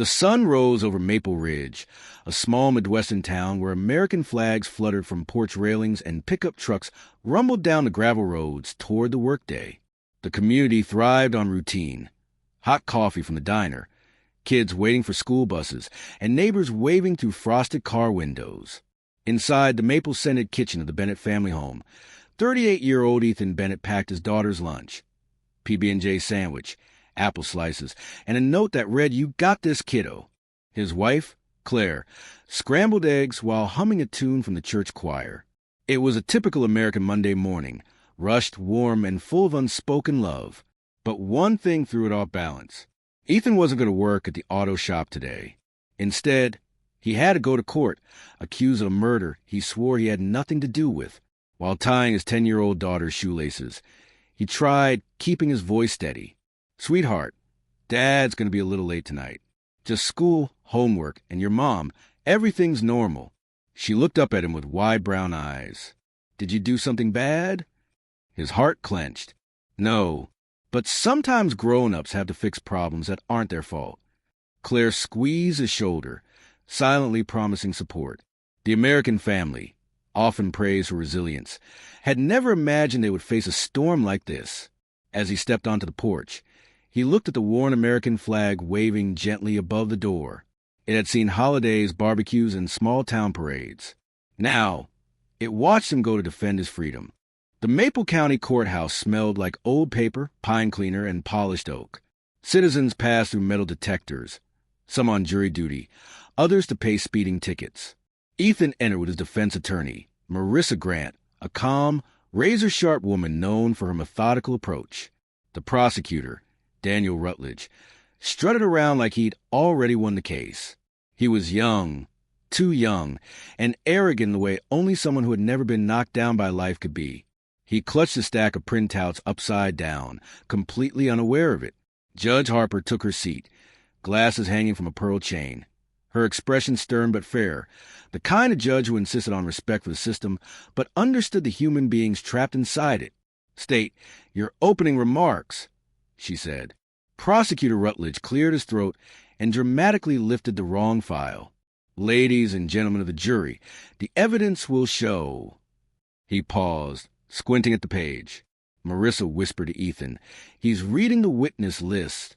The sun rose over Maple Ridge, a small Midwestern town where American flags fluttered from porch railings and pickup trucks rumbled down the gravel roads toward the workday. The community thrived on routine. Hot coffee from the diner, kids waiting for school buses, and neighbors waving through frosted car windows. Inside the maple-scented kitchen of the Bennett family home, 38-year-old Ethan Bennett packed his daughter's lunch. PB&J sandwich, apple slices, and a note that read, "You got this, kiddo." His wife, Claire, scrambled eggs while humming a tune from the church choir. It was a typical American Monday morning, rushed, warm, and full of unspoken love. But one thing threw it off balance. Ethan wasn't going to work at the auto shop today. Instead, he had to go to court, accused of a murder he swore he had nothing to do with. While tying his 10-year-old daughter's shoelaces, he tried keeping his voice steady. "Sweetheart, Dad's going to be a little late tonight. Just school, homework, and your mom. Everything's normal." She looked up at him with wide brown eyes. "Did you do something bad?" His heart clenched. "No, but sometimes grown-ups have to fix problems that aren't their fault." Claire squeezed his shoulder, silently promising support. The American family, often praised for resilience, had never imagined they would face a storm like this. As he stepped onto the porch, he looked at the worn American flag waving gently above the door. It had seen holidays, barbecues, and small-town parades. Now, it watched him go to defend his freedom. The Maple County courthouse smelled like old paper, pine cleaner, and polished oak. Citizens passed through metal detectors, some on jury duty, others to pay speeding tickets. Ethan entered with his defense attorney, Marissa Grant, a calm, razor-sharp woman known for her methodical approach. The prosecutor, Daniel Rutledge, strutted around like he'd already won the case. He was young, too young, and arrogant in the way only someone who had never been knocked down by life could be. He clutched a stack of printouts upside down, completely unaware of it. Judge Harper took her seat, glasses hanging from a pearl chain. Her expression stern but fair, the kind of judge who insisted on respect for the system but understood the human beings trapped inside it. "State your opening remarks," she said. Prosecutor Rutledge cleared his throat and dramatically lifted the wrong file. "Ladies and gentlemen of the jury, the evidence will show." He paused, squinting at the page. Marissa whispered to Ethan, "He's reading the witness list."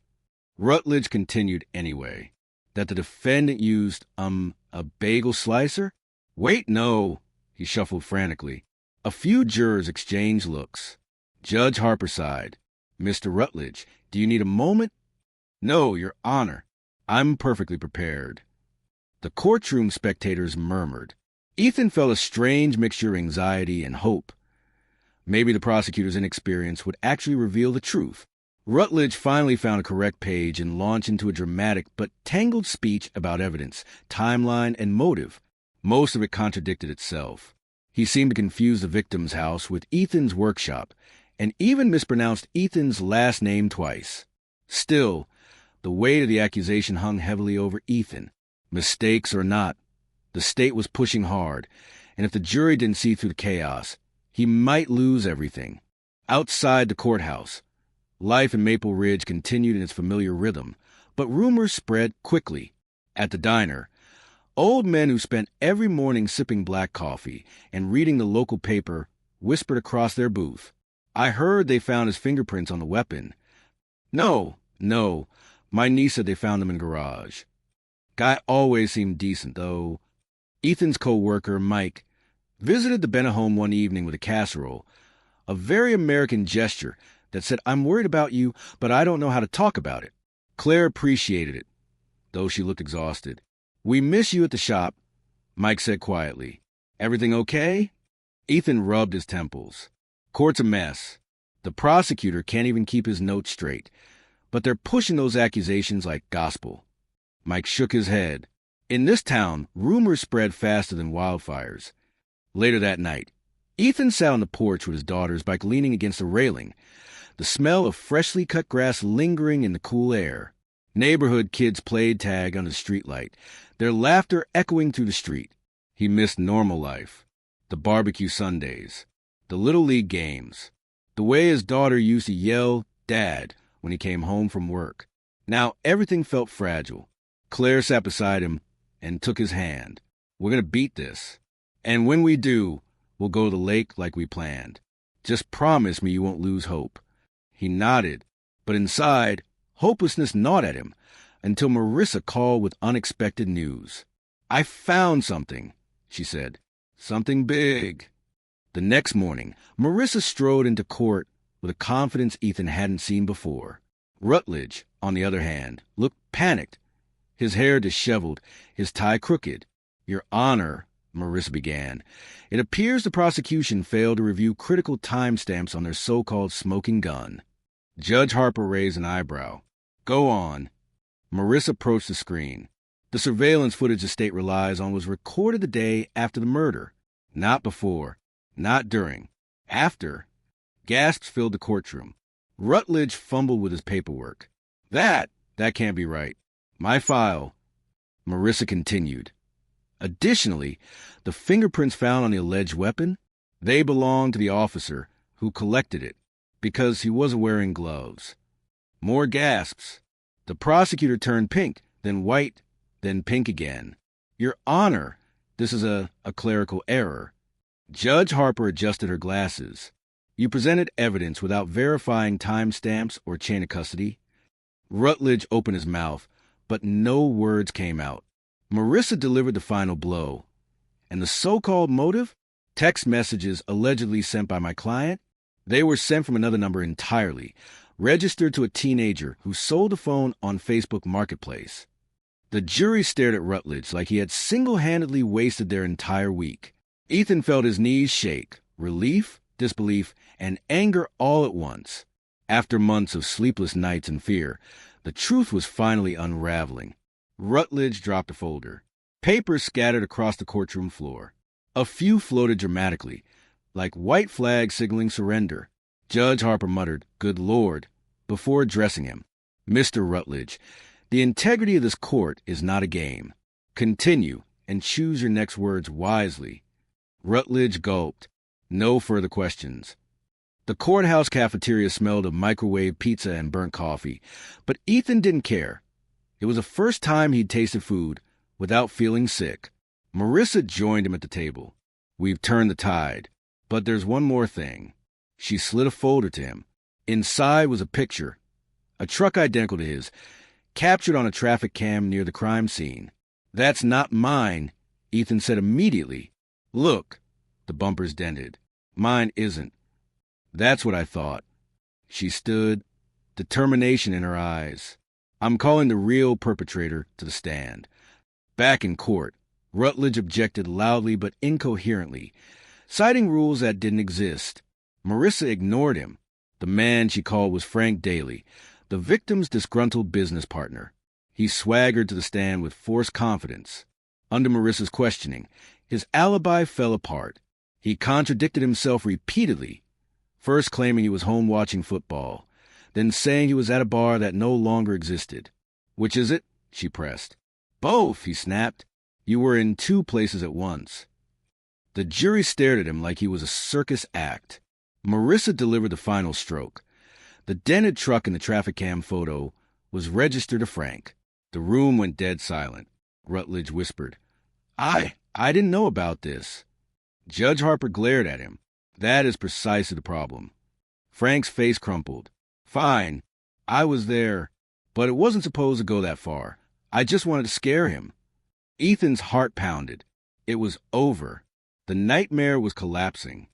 Rutledge continued anyway. "That the defendant used, a bagel slicer?" "Wait, no." He shuffled frantically. A few jurors exchanged looks. Judge Harper sighed. "Mr. Rutledge, do you need a moment?" "No, Your Honor. I'm perfectly prepared." The courtroom spectators murmured. Ethan felt a strange mixture of anxiety and hope. Maybe the prosecutor's inexperience would actually reveal the truth. Rutledge finally found a correct page and launched into a dramatic but tangled speech about evidence, timeline, and motive. Most of it contradicted itself. He seemed to confuse the victim's house with Ethan's workshop, and even mispronounced Ethan's last name twice. Still, the weight of the accusation hung heavily over Ethan. Mistakes or not, the state was pushing hard, and if the jury didn't see through the chaos, he might lose everything. Outside the courthouse, life in Maple Ridge continued in its familiar rhythm, but rumors spread quickly. At the diner, old men who spent every morning sipping black coffee and reading the local paper whispered across their booth, "I heard they found his fingerprints on the weapon." No, my niece said they found them in the garage." Guy always seemed decent, though. Ethan's co-worker, Mike, visited the Bennett home one evening with a casserole, a very American gesture that said, "I'm worried about you, but I don't know how to talk about it." Claire appreciated it, though she looked exhausted. "We miss you at the shop," Mike said quietly. "Everything okay?" Ethan rubbed his temples. "Court's a mess. The prosecutor can't even keep his notes straight, but they're pushing those accusations like gospel." Mike shook his head. In this town, rumors spread faster than wildfires. Later that night, Ethan sat on the porch with his daughter's bike leaning against the railing, the smell of freshly cut grass lingering in the cool air. Neighborhood kids played tag under the streetlight, their laughter echoing through the street. He missed normal life, the barbecue Sundays, the Little League games, the way his daughter used to yell, "Dad," when he came home from work. Now everything felt fragile. Claire sat beside him and took his hand. We're going to beat this. And when we do, we'll go to the lake like we planned. Just promise me you won't lose hope. He nodded, but inside, hopelessness gnawed at him until Marissa called with unexpected news. I found something, she said. Something big. The next morning, Marissa strode into court with a confidence Ethan hadn't seen before. Rutledge, on the other hand, looked panicked, his hair disheveled, his tie crooked. Your Honor, Marissa began, it appears the prosecution failed to review critical timestamps on their so-called smoking gun. Judge Harper raised an eyebrow. Go on. Marissa approached the screen. The surveillance footage the state relies on was recorded the day after the murder. Not before. Not during. After. Gasps filled the courtroom. Rutledge fumbled with his paperwork. That can't be right. My file. Marissa continued. Additionally, the fingerprints found on the alleged weapon, they belonged to the officer who collected it because he wasn't wearing gloves. More gasps. The prosecutor turned pink, then white, then pink again. Your Honor, this is a clerical error. Judge Harper adjusted her glasses. You presented evidence without verifying timestamps or chain of custody. Rutledge opened his mouth, but no words came out. Marissa delivered the final blow. And the so-called motive? Text messages allegedly sent by my client? They were sent from another number entirely, registered to a teenager who sold the phone on Facebook Marketplace. The jury stared at Rutledge like he had single-handedly wasted their entire week. Ethan felt his knees shake, relief, disbelief, and anger all at once. After months of sleepless nights and fear, the truth was finally unraveling. Rutledge dropped a folder. Papers scattered across the courtroom floor. A few floated dramatically, like white flags signaling surrender. Judge Harper muttered, "Good Lord," before addressing him. Mr. Rutledge, the integrity of this court is not a game. Continue, and choose your next words wisely. Rutledge gulped. No further questions. The courthouse cafeteria smelled of microwave pizza and burnt coffee, but Ethan didn't care. It was the first time he'd tasted food without feeling sick. Marissa joined him at the table. We've turned the tide, but there's one more thing. She slid a folder to him. Inside was a picture, a truck identical to his, captured on a traffic cam near the crime scene. That's not mine, Ethan said immediately. Look, the bumper's dented. Mine isn't. That's what I thought. She stood, determination in her eyes. I'm calling the real perpetrator to the stand. Back in court, Rutledge objected loudly but incoherently, citing rules that didn't exist. Marissa ignored him. The man she called was Frank Daly, the victim's disgruntled business partner. He swaggered to the stand with forced confidence. Under Marissa's questioning, his alibi fell apart. He contradicted himself repeatedly, first claiming he was home watching football, then saying he was at a bar that no longer existed. Which is it? She pressed. Both, he snapped. You were in two places at once. The jury stared at him like he was a circus act. Marissa delivered the final stroke. The dented truck in the traffic cam photo was registered to Frank. The room went dead silent. Rutledge whispered, I didn't know about this. Judge Harper glared at him. That is precisely the problem. Frank's face crumpled. Fine, I was there, but it wasn't supposed to go that far. I just wanted to scare him. Ethan's heart pounded. It was over. The nightmare was collapsing.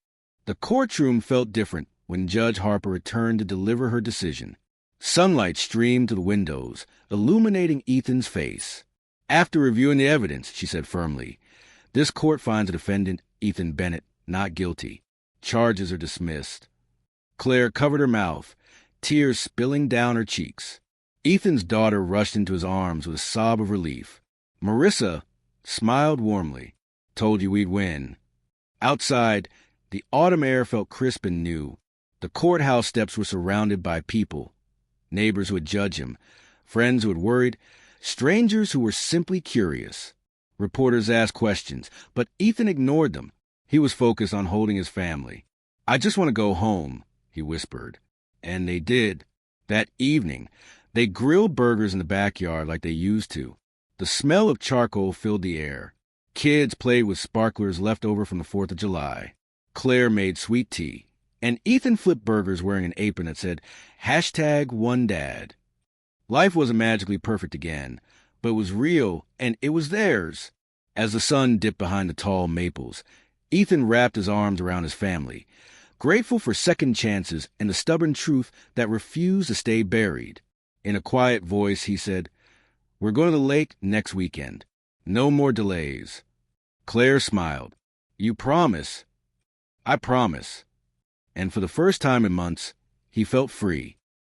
The courtroom felt different when Judge Harper returned to deliver her decision. Sunlight streamed to the windows, illuminating Ethan's face. After reviewing the evidence, she said firmly, this court finds the defendant, Ethan Bennett, not guilty. Charges are dismissed. Claire covered her mouth, tears spilling down her cheeks. Ethan's daughter rushed into his arms with a sob of relief. Marissa smiled warmly. Told you we'd win. Outside, the autumn air felt crisp and new. The courthouse steps were surrounded by people. Neighbors who had judged him, friends who had worried, strangers who were simply curious. Reporters asked questions, but Ethan ignored them. He was focused on holding his family. I just want to go home, he whispered. And they did. That evening, they grilled burgers in the backyard like they used to. The smell of charcoal filled the air. Kids played with sparklers left over from the 4th of July. Claire made sweet tea, and Ethan flipped burgers wearing an apron that said, #OneDad. Life wasn't magically perfect again, but it was real, and it was theirs. As the sun dipped behind the tall maples, Ethan wrapped his arms around his family, grateful for second chances and the stubborn truth that refused to stay buried. In a quiet voice, he said, "We're going to the lake next weekend. No more delays." Claire smiled. "You promise?" "I promise." And for the first time in months, he felt free.